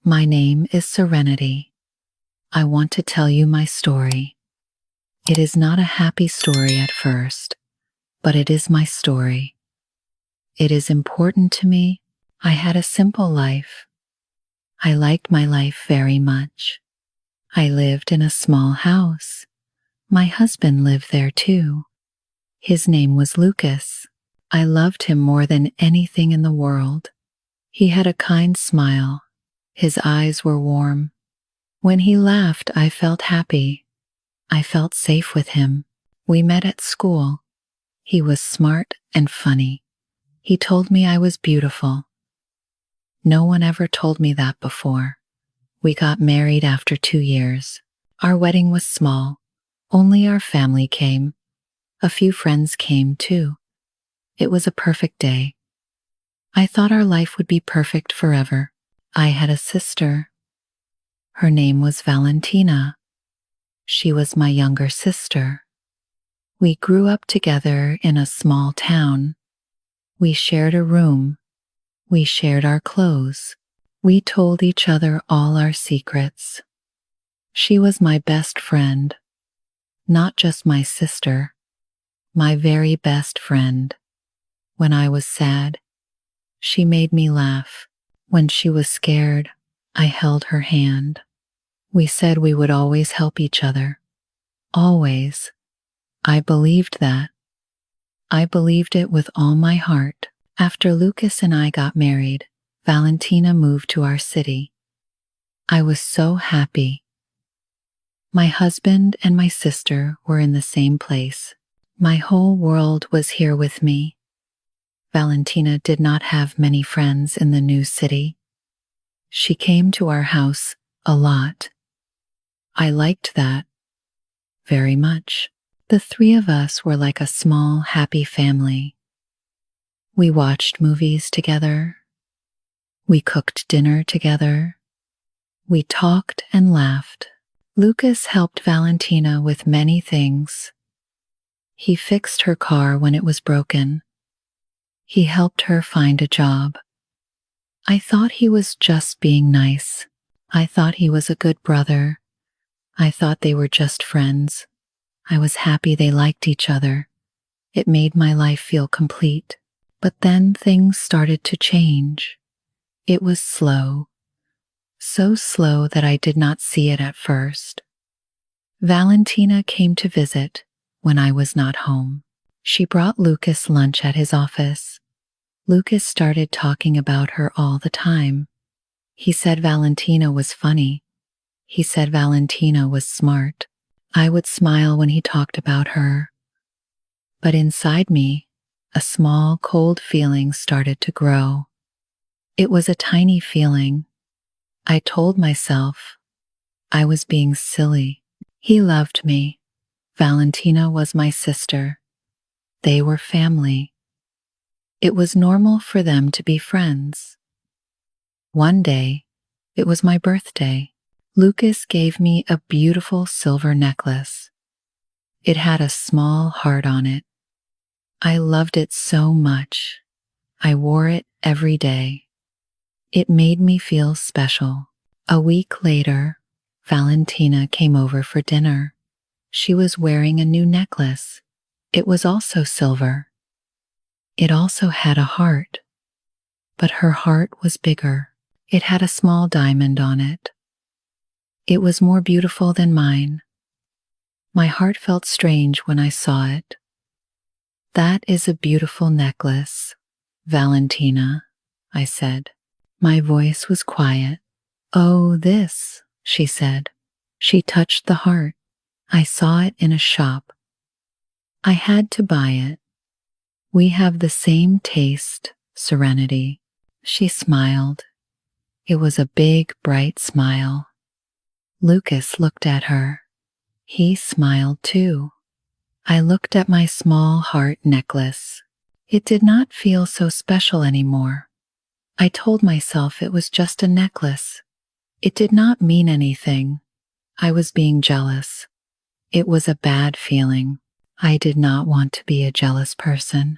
My name is Serenity. I want to tell you my story. It is not a happy story at first, but it is my story. It is important to me. I had a simple life. I liked my life very much. I lived in a small house. My husband lived there too. His name was Lucas. I loved him more than anything in the world. He had a kind smile. His eyes were warm. When he laughed, I felt happy. I felt safe with him. We met at school. He was smart and funny. He told me I was beautiful. No one ever told me that before. We got married after 2 years. Our wedding was small. Only our family came. A few friends came too. It was a perfect day. I thought our life would be perfect forever. I had a sister. Her name was Valentina. She was my younger sister. We grew up together in a small town. We shared a room. We shared our clothes. We told each other all our secrets. She was my best friend. Not just my sister. My very best friend. When I was sad, she made me laugh. When she was scared, I held her hand. We said we would always help each other. Always. I believed that. I believed it with all my heart. After Lucas and I got married, Valentina moved to our city. I was so happy. My husband and my sister were in the same place. My whole world was here with me. Valentina did not have many friends in the new city. She came to our house a lot. I liked that very much. The three of us were like a small, happy family. We watched movies together. We cooked dinner together. We talked and laughed. Lucas helped Valentina with many things. He fixed her car when it was broken. He helped her find a job. I thought he was just being nice. I thought he was a good brother. I thought they were just friends. I was happy they liked each other. It made my life feel complete. But then things started to change. It was slow. So slow that I did not see it at first. Valentina came to visit when I was not home. She brought Lucas lunch at his office. Lucas started talking about her all the time. He said Valentina was funny. He said Valentina was smart. I would smile when he talked about her. But inside me, a small, cold feeling started to grow. It was a tiny feeling. I told myself I was being silly. He loved me. Valentina was my sister. They were family. It was normal for them to be friends. One day, it was my birthday. Lucas gave me a beautiful silver necklace. It had a small heart on it. I loved it so much. I wore it every day. It made me feel special. A week later, Valentina came over for dinner. She was wearing a new necklace. It was also silver. It also had a heart, but her heart was bigger. It had a small diamond on it. It was more beautiful than mine. My heart felt strange when I saw it. That is a beautiful necklace, Valentina, I said. My voice was quiet. Oh, this, she said. She touched the heart. I saw it in a shop. I had to buy it. We have the same taste, Serenity. She smiled. It was a big, bright smile. Lucas looked at her. He smiled too. I looked at my small heart necklace. It did not feel so special anymore. I told myself it was just a necklace. It did not mean anything. I was being jealous. It was a bad feeling. I did not want to be a jealous person.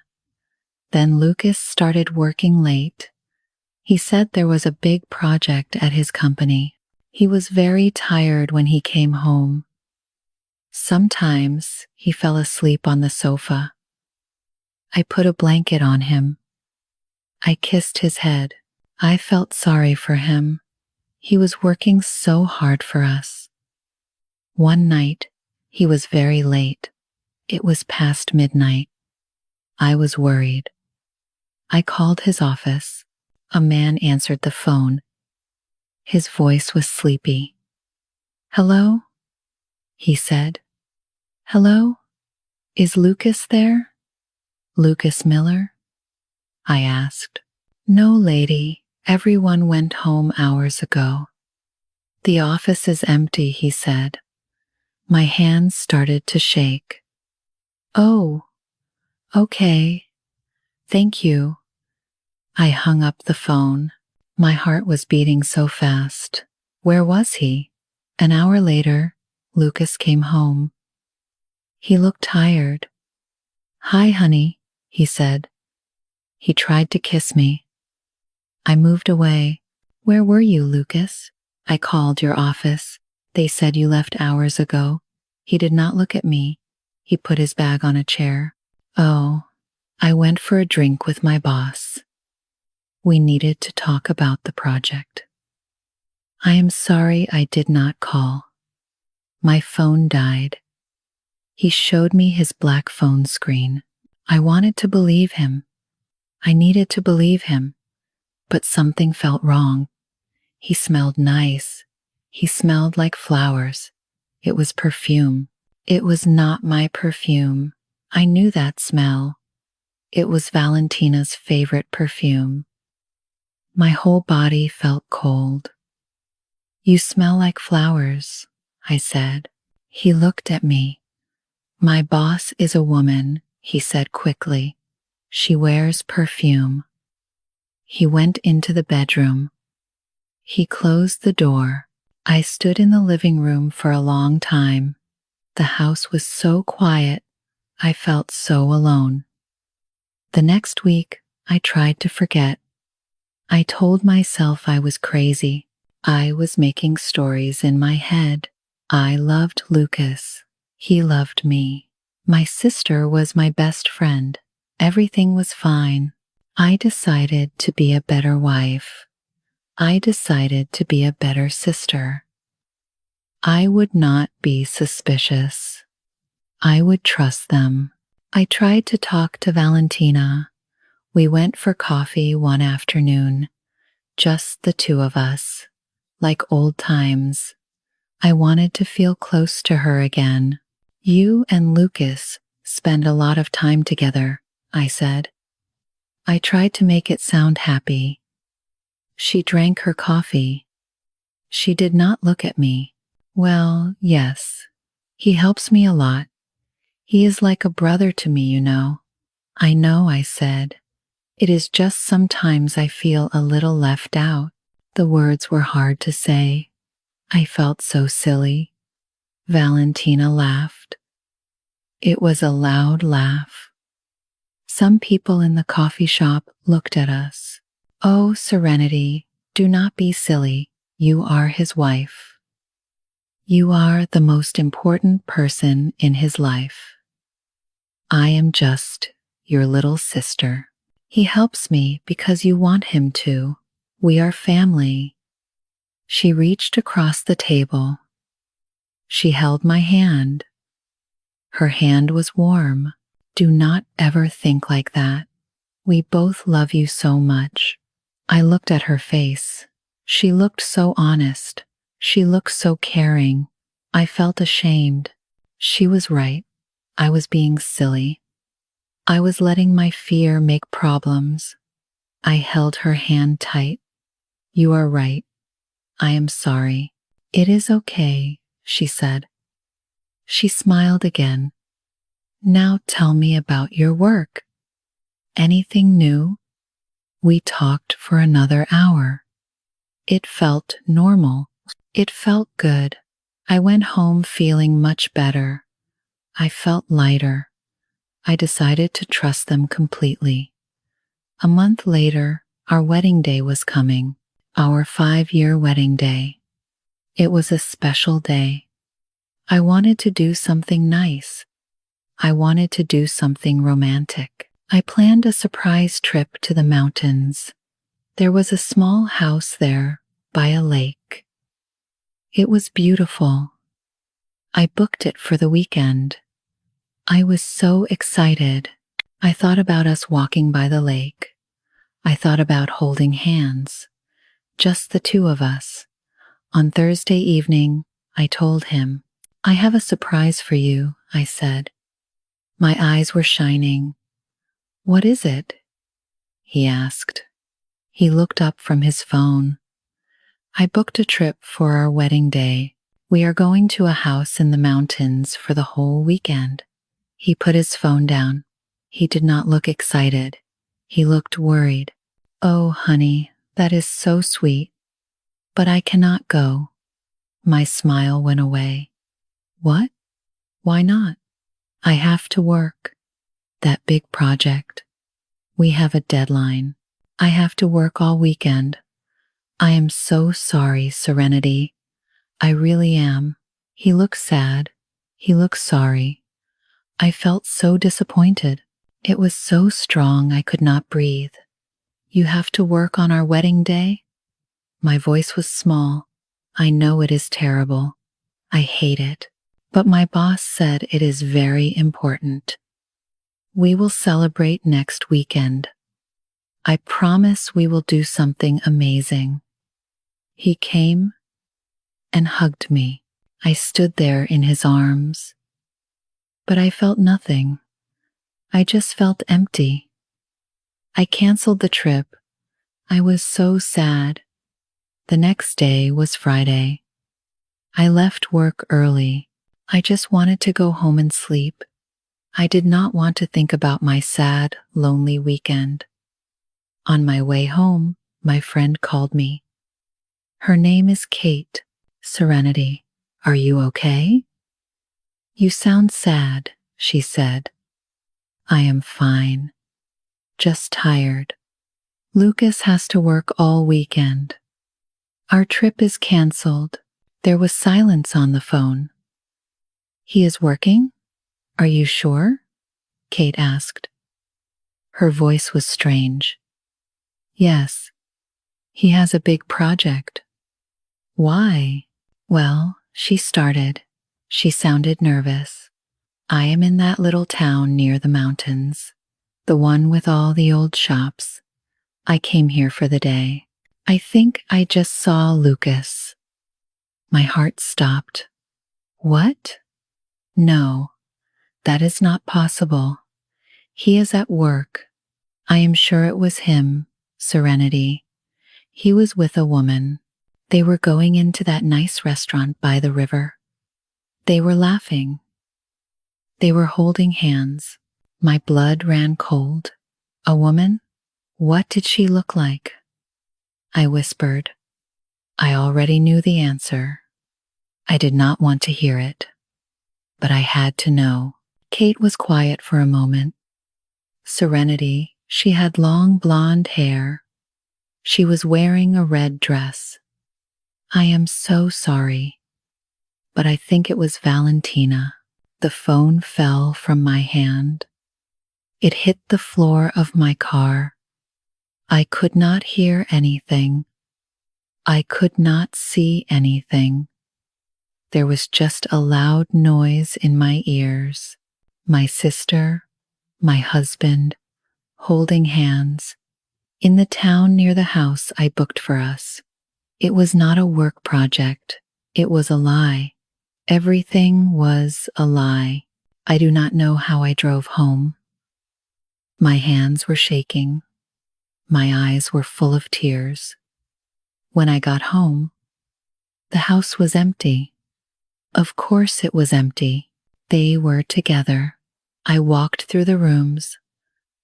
Then Lucas started working late. He said there was a big project at his company. He was very tired when he came home. Sometimes he fell asleep on the sofa. I put a blanket on him. I kissed his head. I felt sorry for him. He was working so hard for us. One night, he was very late. It was past midnight. I was worried. I called his office. A man answered the phone. His voice was sleepy. "Hello?" he said. "Hello? Is Lucas there? Lucas Miller?" I asked. "No, lady. Everyone went home hours ago." "The office is empty," he said. My hands started to shake. "Oh, okay. Thank you." I hung up the phone. My heart was beating so fast. Where was he? An hour later, Lucas came home. He looked tired. "Hi, honey," he said. He tried to kiss me. I moved away. "Where were you, Lucas?" "I called your office. They said you left hours ago." He did not look at me. He put his bag on a chair. "Oh, I went for a drink with my boss. We needed to talk about the project. I am sorry I did not call. My phone died." He showed me his black phone screen. I wanted to believe him. I needed to believe him, but something felt wrong. He smelled nice. He smelled like flowers. It was perfume. It was not my perfume. I knew that smell. It was Valentina's favorite perfume. My whole body felt cold. "You smell like flowers," I said. He looked at me. "My boss is a woman," he said quickly. "She wears perfume." He went into the bedroom. He closed the door. I stood in the living room for a long time. The house was so quiet. I felt so alone. The next week, I tried to forget. I told myself I was crazy. I was making stories in my head. I loved Lucas. He loved me. My sister was my best friend. Everything was fine. I decided to be a better wife. I decided to be a better sister. I would not be suspicious. I would trust them. I tried to talk to Valentina. We went for coffee one afternoon, just the two of us, like old times. I wanted to feel close to her again. "You and Lucas spend a lot of time together," I said. I tried to make it sound happy. She drank her coffee. She did not look at me. "Well, yes. He helps me a lot. He is like a brother to me, you know." "I know," I said. "It is just sometimes I feel a little left out." The words were hard to say. I felt so silly. Valentina laughed. It was a loud laugh. Some people in the coffee shop looked at us. "Oh, Serenity, do not be silly. You are his wife. You are the most important person in his life. I am just your little sister. He helps me because you want him to. We are family." She reached across the table. She held my hand. Her hand was warm. "Do not ever think like that. We both love you so much." I looked at her face. She looked so honest. She looked so caring. I felt ashamed. She was right. I was being silly. I was letting my fear make problems. I held her hand tight. "You are right. I am sorry." "It is okay," she said. She smiled again. "Now tell me about your work. Anything new?" We talked for another hour. It felt normal. It felt good. I went home feeling much better. I felt lighter. I decided to trust them completely. A month later, Our wedding day was coming, our 5-year wedding day. It was a special day. I wanted to do something nice. I wanted to do something romantic. I planned a surprise trip to the mountains. There was a small house there by a lake. It was beautiful. I booked it for the weekend. I was so excited. I thought about us walking by the lake. I thought about holding hands, just the two of us. On Thursday evening, I told him, "I have a surprise for you," I said. My eyes were shining. "What is it?" he asked. He looked up from his phone. "I booked a trip for our wedding day. We are going to a house in the mountains for the whole weekend." He put his phone down. He did not look excited. He looked worried. "Oh, honey, that is so sweet. But I cannot go." My smile went away. "What? Why not?" "I have to work. That big project. We have a deadline. I have to work all weekend. I am so sorry, Serenity. I really am." He looked sad. He looked sorry. I felt so disappointed. It was so strong I could not breathe. "You have to work on our wedding day?" My voice was small. "I know it is terrible. I hate it. But my boss said it is very important. We will celebrate next weekend. I promise we will do something amazing." He came and hugged me. I stood there in his arms. But I felt nothing. I just felt empty. I canceled the trip. I was so sad. The next day was Friday. I left work early. I just wanted to go home and sleep. I did not want to think about my sad, lonely weekend. On my way home, my friend called me. Her name is Kate. "Serenity, are you okay?" "You sound sad," she said. "I am fine. Just tired. Lucas has to work all weekend. Our trip is canceled." There was silence on the phone. "He is working? Are you sure?" Kate asked. Her voice was strange. "Yes. He has a big project." "Why?" "Well," she started. She sounded nervous. "I am in that little town near the mountains, the one with all the old shops. I came here for the day. I think I just saw Lucas." My heart stopped. "What? No, that is not possible. He is at work. I am sure it was him, Serenity. He was with a woman. They were going into that nice restaurant by the river. They were laughing. They were holding hands. My blood ran cold. A woman? What did she look like?" I whispered. I already knew the answer. I did not want to hear it, but I had to know. Kate was quiet for a moment. Serenity, she had long blonde hair. She was wearing a red dress. "I am so sorry, but I think it was Valentina." The phone fell from my hand. It hit the floor of my car. I could not hear anything. I could not see anything. There was just a loud noise in my ears. My sister, my husband, holding hands, in the town near the house I booked for us. It was not a work project. It was a lie. Everything was a lie. I do not know how I drove home. My hands were shaking. My eyes were full of tears. When I got home, the house was empty. Of course it was empty. They were together. I walked through the rooms.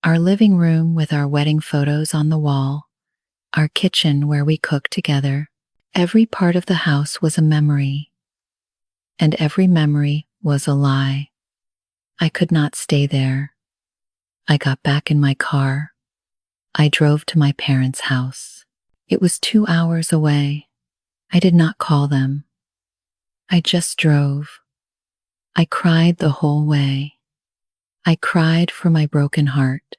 Our living room with our wedding photos on the wall. Our kitchen where we cooked together. Every part of the house was a memory. And every memory was a lie. I could not stay there. I got back in my car. I drove to my parents' house. It was 2 hours away. I did not call them. I just drove. I cried the whole way. I cried for my broken heart.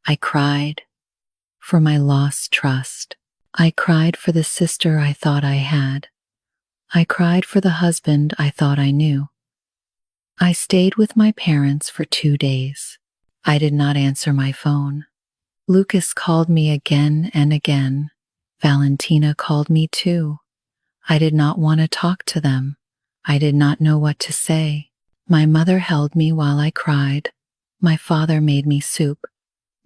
I cried for my lost trust. I cried for the sister I thought I had. I cried for the husband I thought I knew. I stayed with my parents for 2 days. I did not answer my phone. Lucas called me again and again. Valentina called me too. I did not want to talk to them. I did not know what to say. My mother held me while I cried. My father made me soup.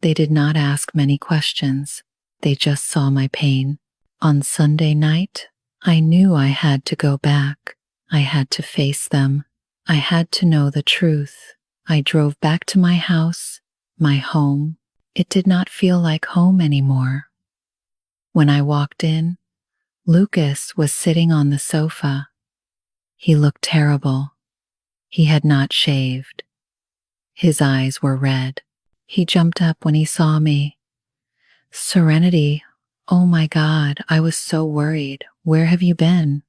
They did not ask many questions. They just saw my pain. On Sunday night, I knew I had to go back. I had to face them. I had to know the truth. I drove back to my house, my home. It did not feel like home anymore. When I walked in, Lucas was sitting on the sofa. He looked terrible. He had not shaved. His eyes were red. He jumped up when he saw me. Serenity, oh my God, I was so worried. Where have you been?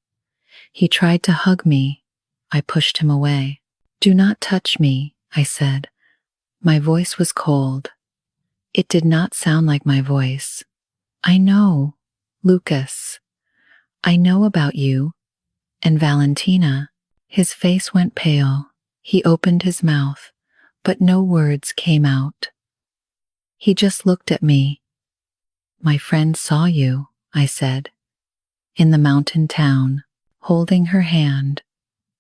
He tried to hug me. I pushed him away. Do not touch me, I said. My voice was cold. It did not sound like my voice. I know, Lucas. I know about you and Valentina. His face went pale. He opened his mouth, but no words came out. He just looked at me. My friend saw you, I said, in the mountain town, holding her hand.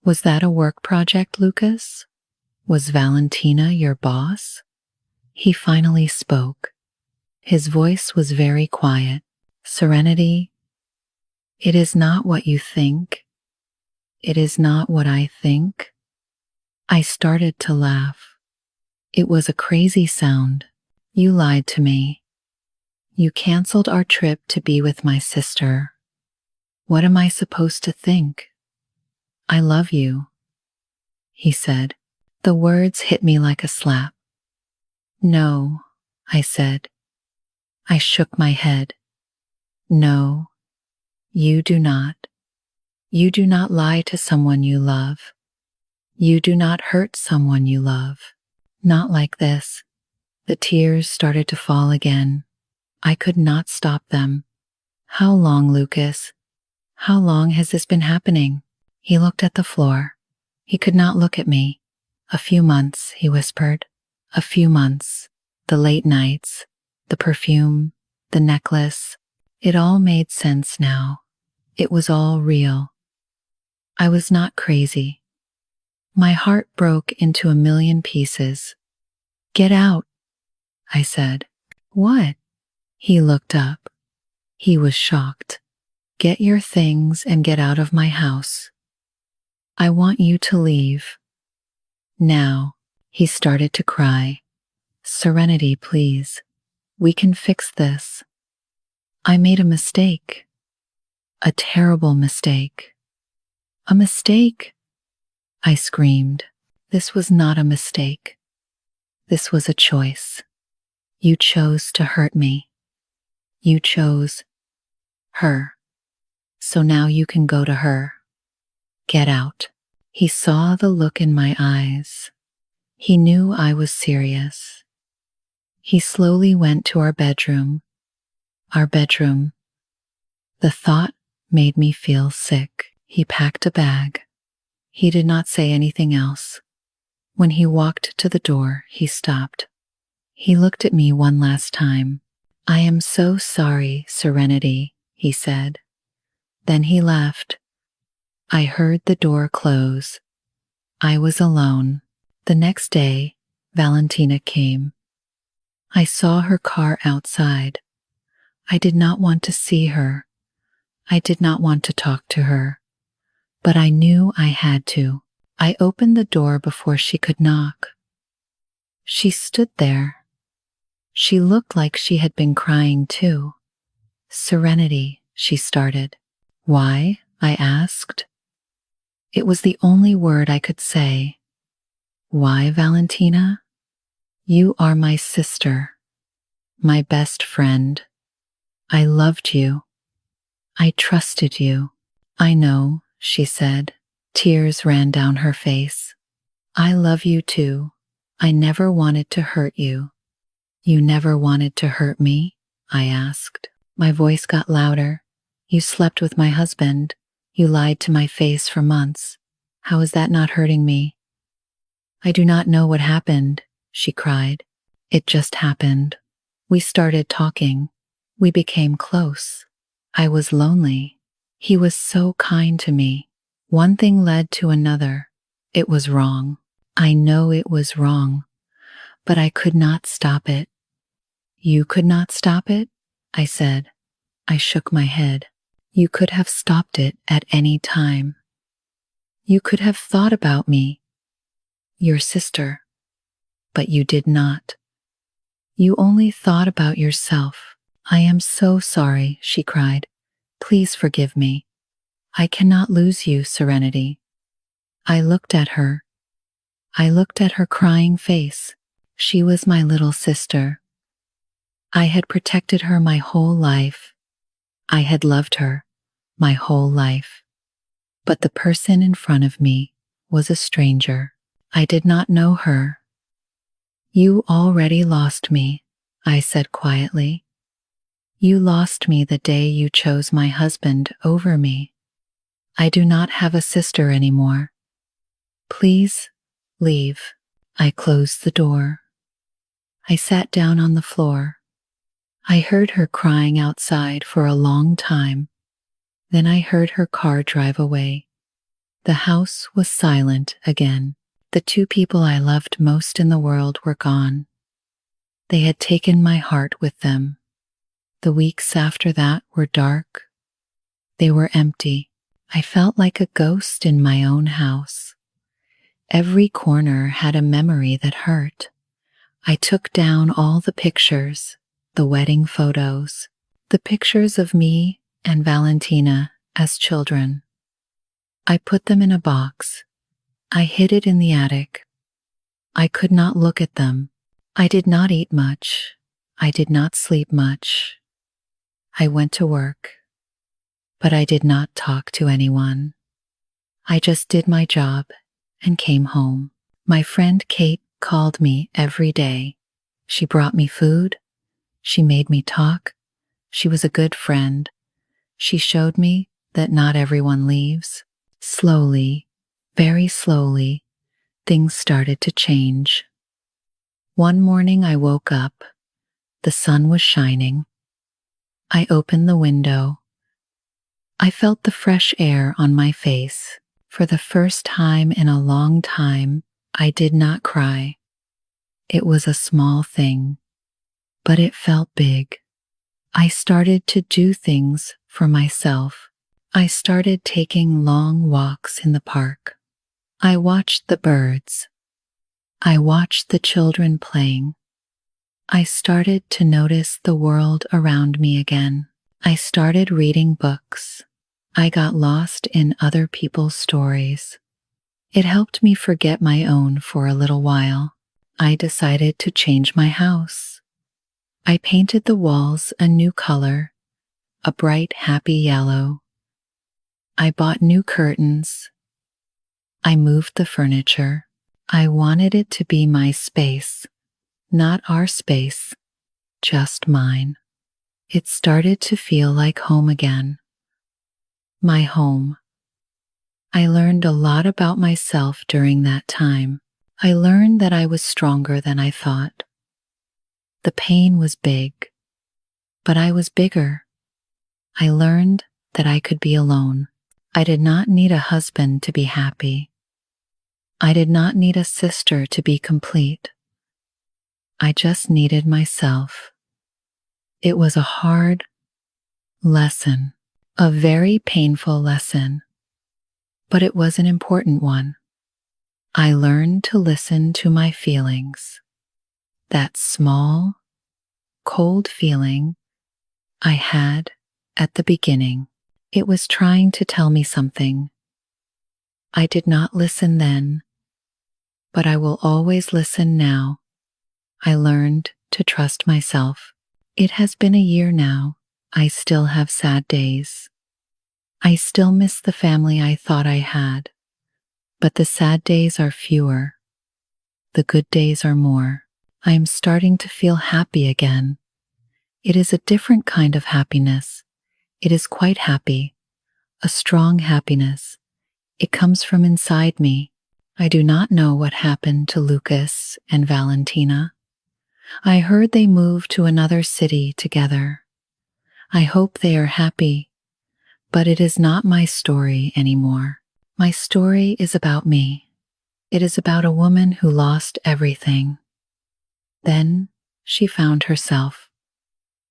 Was that a work project, Lucas? Was Valentina your boss? He finally spoke. His voice was very quiet. Serenity, it is not what you think. It is not what I think. I started to laugh. It was a crazy sound. You lied to me. You canceled our trip to be with my sister. What am I supposed to think? I love you, he said. The words hit me like a slap. No, I said. I shook my head. No, you do not. You do not lie to someone you love. You do not hurt someone you love. Not like this. The tears started to fall again. I could not stop them. How long, Lucas? How long has this been happening? He looked at the floor. He could not look at me. A few months, he whispered. A few months. The late nights, the perfume, the necklace. It all made sense now. It was all real. I was not crazy. My heart broke into a million pieces. Get out, I said. What? He looked up. He was shocked. Get your things and get out of my house. I want you to leave. Now, he started to cry. Serenity, please. We can fix this. I made a mistake. A terrible mistake. A mistake? I screamed. This was not a mistake. This was a choice. You chose to hurt me. You chose her. So now you can go to her. Get out. He saw the look in my eyes. He knew I was serious. He slowly went to our bedroom. Our bedroom. The thought made me feel sick. He packed a bag. He did not say anything else. When he walked to the door, he stopped. He looked at me one last time. I am so sorry, Serenity, he said. Then he left. I heard the door close. I was alone. The next day, Valentina came. I saw her car outside. I did not want to see her. I did not want to talk to her. But I knew I had to. I opened the door before she could knock. She stood there. She looked like she had been crying too. Serenity, she started. Why? I asked. It was the only word I could say. Why, Valentina? You are my sister. my best friend. I loved you. I trusted you. I know, she said. Tears ran down her face. I love you too. I never wanted to hurt you. You never wanted to hurt me? I asked. My voice got louder. You slept with my husband. You lied to my face for months. How is that not hurting me? I do not know what happened, she cried. It just happened. We started talking. We became close. I was lonely. He was so kind to me. One thing led to another. It was wrong. I know it was wrong, but I could not stop it. You could not stop it? I said. I shook my head. You could have stopped it at any time. You could have thought about me, your sister, but you did not. You only thought about yourself. I am so sorry, she cried. Please forgive me. I cannot lose you, Serenity. I looked at her. I looked at her crying face. She was my little sister. I had protected her my whole life. I had loved her my whole life. But the person in front of me was a stranger. I did not know her. You already lost me, I said quietly. You lost me the day you chose my husband over me. I do not have a sister anymore. Please leave. I closed the door. I sat down on the floor. I heard her crying outside for a long time. Then I heard her car drive away. The house was silent again. The two people I loved most in the world were gone. They had taken my heart with them. The weeks after that were dark. They were empty. I felt like a ghost in my own house. Every corner had a memory that hurt. I took down all the pictures, the wedding photos, the pictures of me and Valentina as children. I put them in a box. I hid it in the attic. I could not look at them. I did not eat much. I did not sleep much. I went to work, but I did not talk to anyone. I just did my job and came home. My friend Kate called me every day. She brought me food. She made me talk. She was a good friend. She showed me that not everyone leaves. Slowly, very slowly, things started to change. One morning I woke up. The sun was shining. I opened the window. I felt the fresh air on my face. For the first time in a long time, I did not cry. It was a small thing, but it felt big. I started to do things for myself. I started taking long walks in the park. I watched the birds. I watched the children playing. I started to notice the world around me again. I started reading books. I got lost in other people's stories. It helped me forget my own for a little while. I decided to change my house. I painted the walls a new color, a bright, happy yellow. I bought new curtains. I moved the furniture. I wanted it to be my space, not our space, just mine. It started to feel like home again. My home. I learned a lot about myself during that time. I learned that I was stronger than I thought. The pain was big, but I was bigger. I learned that I could be alone. I did not need a husband to be happy. I did not need a sister to be complete. I just needed myself. It was a hard lesson, a very painful lesson, but it was an important one. I learned to listen to my feelings. That small, cold feeling I had at the beginning, it was trying to tell me something. I did not listen then, but I will always listen now. I learned to trust myself. It has been a year now. I still have sad days. I still miss the family I thought I had. But the sad days are fewer. The good days are more. I am starting to feel happy again. It is a different kind of happiness. It is quite happy. A strong happiness. It comes from inside me. I do not know what happened to Lucas and Valentina. I heard they moved to another city together. I hope they are happy, but it is not my story anymore. My story is about me. It is about a woman who lost everything. Then she found herself.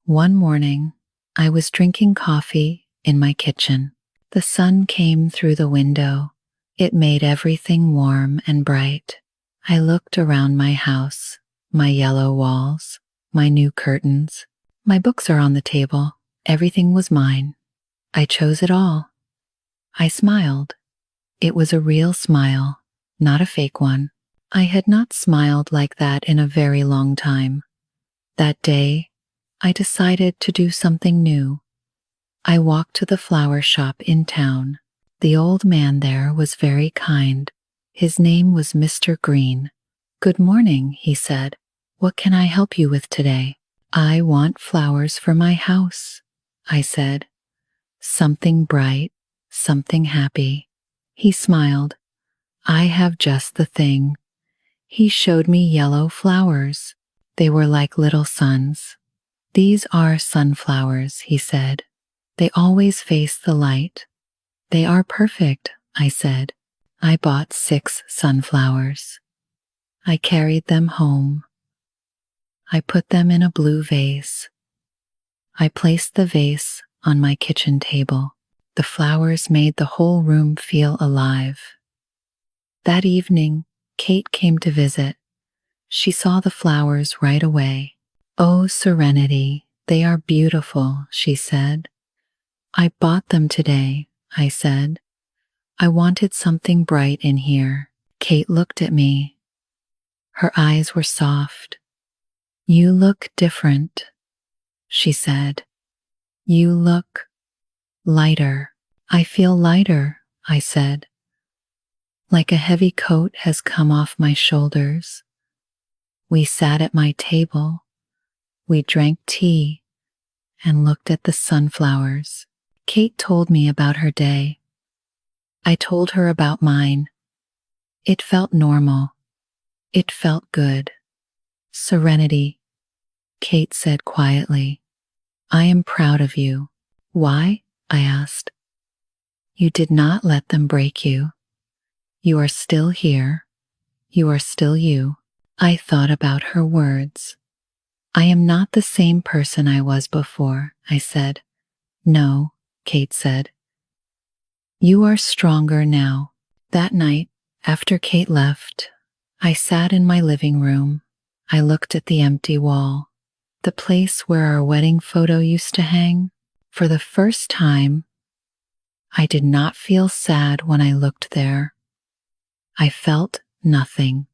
One morning, I was drinking coffee in my kitchen. The sun came through the window. It made everything warm and bright. I looked around my house, my yellow walls, my new curtains. My books are on the table. Everything was mine. I chose it all. I smiled. It was a real smile, not a fake one. I had not smiled like that in a very long time. That day, I decided to do something new. I walked to the flower shop in town. The old man there was very kind. His name was Mr. Green. "Good morning," he said. "What can I help you with today?" "I want flowers for my house," I said. "Something bright, something happy." He smiled. "I have just the thing." He showed me yellow flowers. They were like little suns. "These are sunflowers," he said. "They always face the light." "They are perfect," I said. I bought 6 sunflowers. I carried them home. I put them in a blue vase. I placed the vase on my kitchen table. The flowers made the whole room feel alive. That evening, Kate came to visit. She saw the flowers right away. "Oh, Serenity, they are beautiful," she said. "I bought them today," I said. "I wanted something bright in here." Kate looked at me. Her eyes were soft. "You look different," she said. "You look lighter." "I feel lighter," I said. "Like a heavy coat has come off my shoulders." We sat at my table. We drank tea and looked at the sunflowers. Kate told me about her day. I told her about mine. It felt normal. It felt good. "Serenity," Kate said quietly. "I am proud of you." "Why?" I asked. "You did not let them break you. You are still here. You are still you." I thought about her words. "I am not the same person I was before," I said. "No," Kate said. "You are stronger now." That night, after Kate left, I sat in my living room. I looked at the empty wall, the place where our wedding photo used to hang. For the first time, I did not feel sad when I looked there. I felt nothing,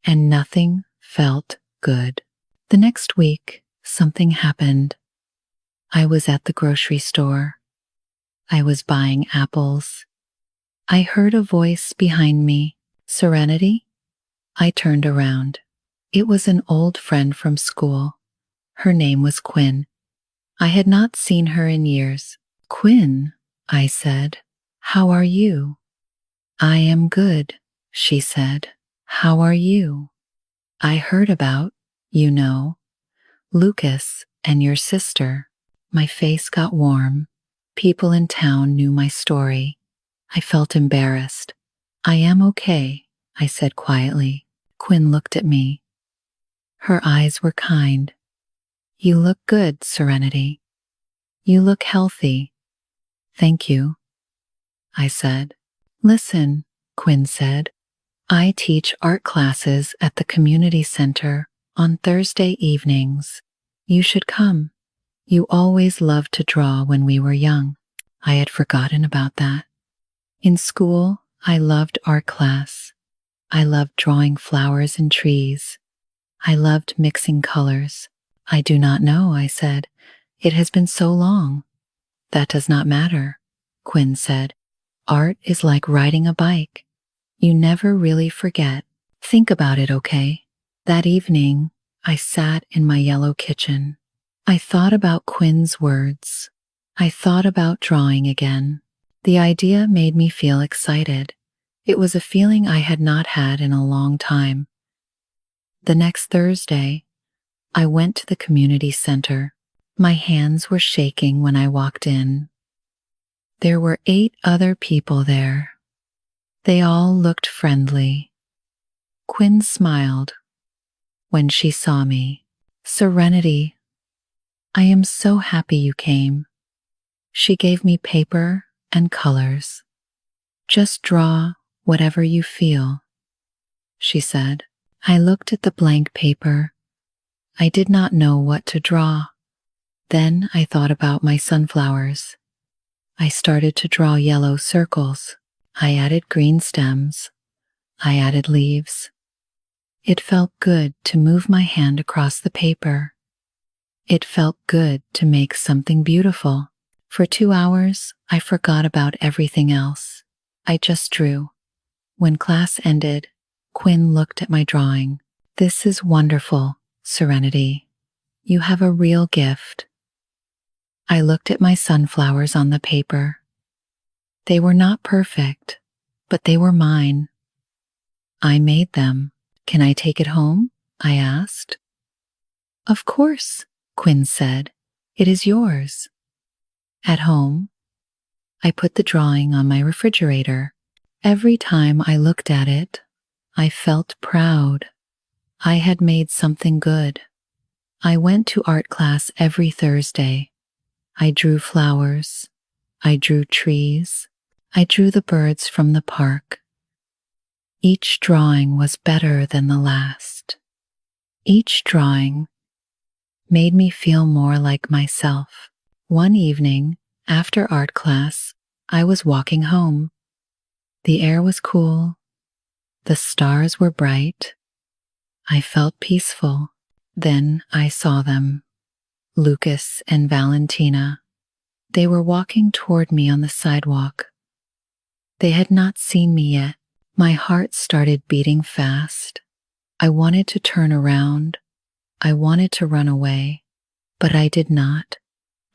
and nothing felt good. The next week, something happened. I was at the grocery store. I was buying apples. I heard a voice behind me. "Serenity?" I turned around. It was an old friend from school. Her name was Quinn. I had not seen her in years. "Quinn," I said, "how are you?" "I am good," she said. "How are you?" "I heard about, Lucas and your sister." My face got warm. People in town knew my story. I felt embarrassed. "I am okay," I said quietly. Quinn looked at me. Her eyes were kind. "You look good, Serenity. You look healthy." "Thank you," I said. "Listen," Quinn said. "I teach art classes at the community center on Thursday evenings. You should come. You always loved to draw when we were young." I had forgotten about that. In school, I loved art class. I loved drawing flowers and trees. I loved mixing colors. I do not know, I said. It has been so long. That does not matter, Quinn said. Art is like riding a bike. You never really forget. Think about it, okay? That evening, I sat in my yellow kitchen. I thought about Quinn's words. I thought about drawing again. The idea made me feel excited. It was a feeling I had not had in a long time. The next Thursday, I went to the community center. My hands were shaking when I walked in. There were 8 other people there. They all looked friendly. Quinn smiled when she saw me. Serenity, I am so happy you came. She gave me paper and colors. Just draw whatever you feel, she said. I looked at the blank paper. I did not know what to draw. Then I thought about my sunflowers. I started to draw yellow circles. I added green stems. I added leaves. It felt good to move my hand across the paper. It felt good to make something beautiful. For 2 hours, I forgot about everything else. I just drew. When class ended, Quinn looked at my drawing. This is wonderful, Serenity. You have a real gift. I looked at my sunflowers on the paper. They were not perfect, but they were mine. I made them. Can I take it home? I asked. Of course, Quinn said. It is yours. At home, I put the drawing on my refrigerator. Every time I looked at it, I felt proud. I had made something good. I went to art class every Thursday. I drew flowers. I drew trees. I drew the birds from the park. Each drawing was better than the last. Each drawing made me feel more like myself. One evening, after art class, I was walking home. The air was cool. The stars were bright. I felt peaceful. Then I saw them, Lucas and Valentina. They were walking toward me on the sidewalk. They had not seen me yet. My heart started beating fast. I wanted to turn around. I wanted to run away, but I did not.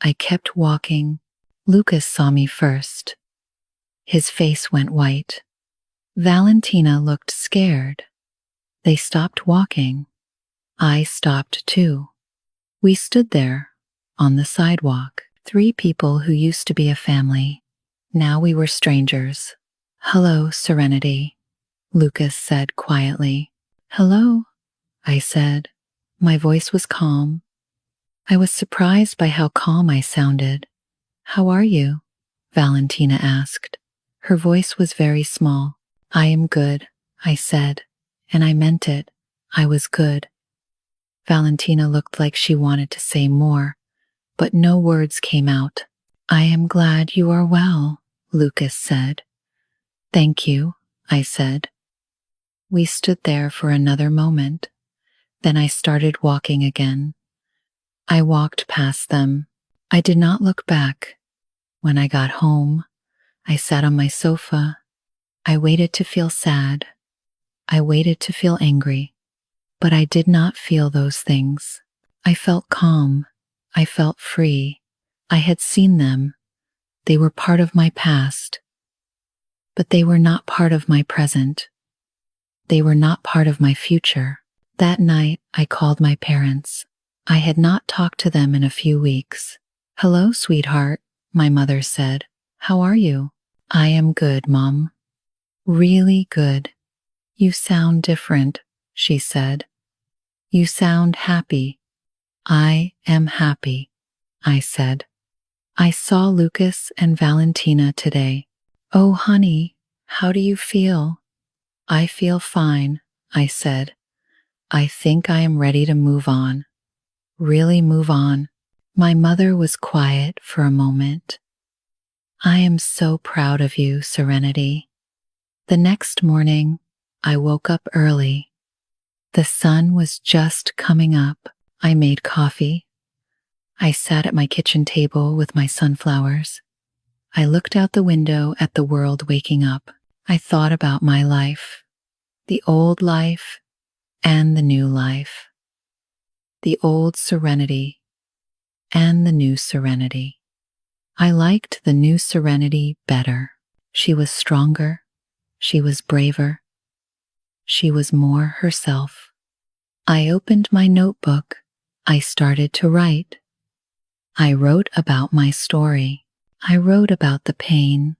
I kept walking. Lucas saw me first. His face went white. Valentina looked scared. They stopped walking. I stopped too. We stood there, on the sidewalk, 3 people who used to be a family. Now we were strangers. Hello, Serenity, Lucas said quietly. Hello, I said. My voice was calm. I was surprised by how calm I sounded. How are you? Valentina asked. Her voice was very small. I am good, I said, and I meant it. I was good. Valentina looked like she wanted to say more, but no words came out. I am glad you are well, Lucas said. Thank you, I said. We stood there for another moment. Then I started walking again. I walked past them. I did not look back. When I got home, I sat on my sofa. I waited to feel sad. I waited to feel angry. But I did not feel those things. I felt calm. I felt free. I had seen them. They were part of my past. But they were not part of my present. They were not part of my future. That night, I called my parents. I had not talked to them in a few weeks. Hello, sweetheart, my mother said. How are you? I am good, Mom. Really good. You sound different, she said. You sound happy. I am happy, I said. I saw Lucas and Valentina today. Oh, honey, how do you feel? I feel fine, I said. I think I am ready to move on. Really move on. My mother was quiet for a moment. I am so proud of you, Serenity. The next morning, I woke up early. The sun was just coming up. I made coffee. I sat at my kitchen table with my sunflowers. I looked out the window at the world waking up. I thought about my life, the old life and the new life, the old serenity and the new serenity. I liked the new serenity better. She was stronger, she was braver, she was more herself. I opened my notebook. I started to write. I wrote about my story. I wrote about the pain.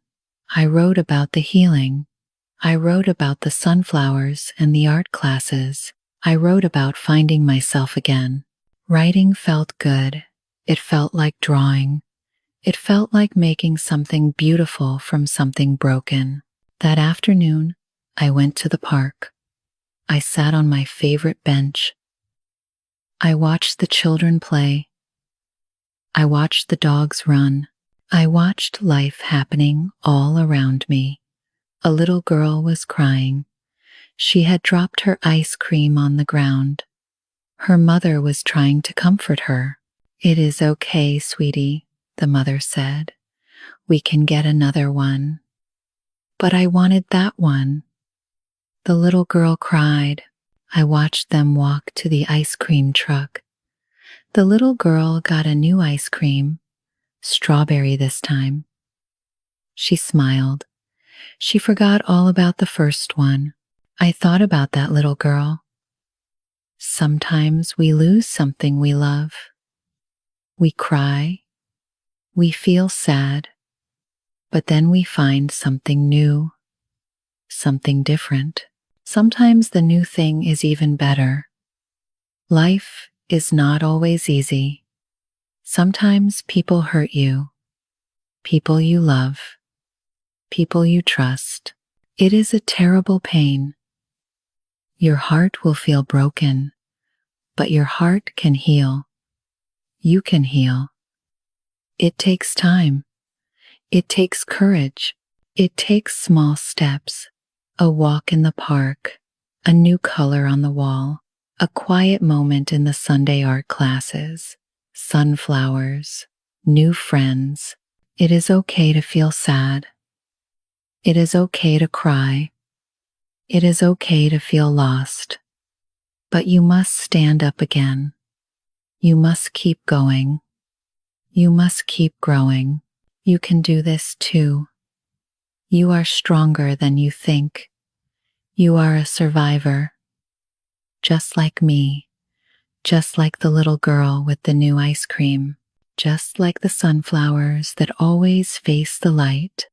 I wrote about the healing. I wrote about the sunflowers and the art classes. I wrote about finding myself again. Writing felt good. It felt like drawing. It felt like making something beautiful from something broken. That afternoon, I went to the park. I sat on my favorite bench. I watched the children play. I watched the dogs run. I watched life happening all around me. A little girl was crying. She had dropped her ice cream on the ground. Her mother was trying to comfort her. "It is okay, sweetie," the mother said. "We can get another one." "But I wanted that one." The little girl cried. I watched them walk to the ice cream truck. The little girl got a new ice cream, strawberry this time. She smiled. She forgot all about the first one. I thought about that little girl. Sometimes we lose something we love. We cry. We feel sad. But then we find something new, something different. Sometimes the new thing is even better. Life is not always easy. Sometimes people hurt you, people you love, people you trust. It is a terrible pain. Your heart will feel broken, but your heart can heal. You can heal. It takes time. It takes courage. It takes small steps. A walk in the park, a new color on the wall, a quiet moment in the Sunday art classes, sunflowers, new friends. It is okay to feel sad. It is okay to cry. It is okay to feel lost. But you must stand up again. You must keep going. You must keep growing. You can do this too. You are stronger than you think. You are a survivor. Just like me. Just like the little girl with the new ice cream. Just like the sunflowers that always face the light.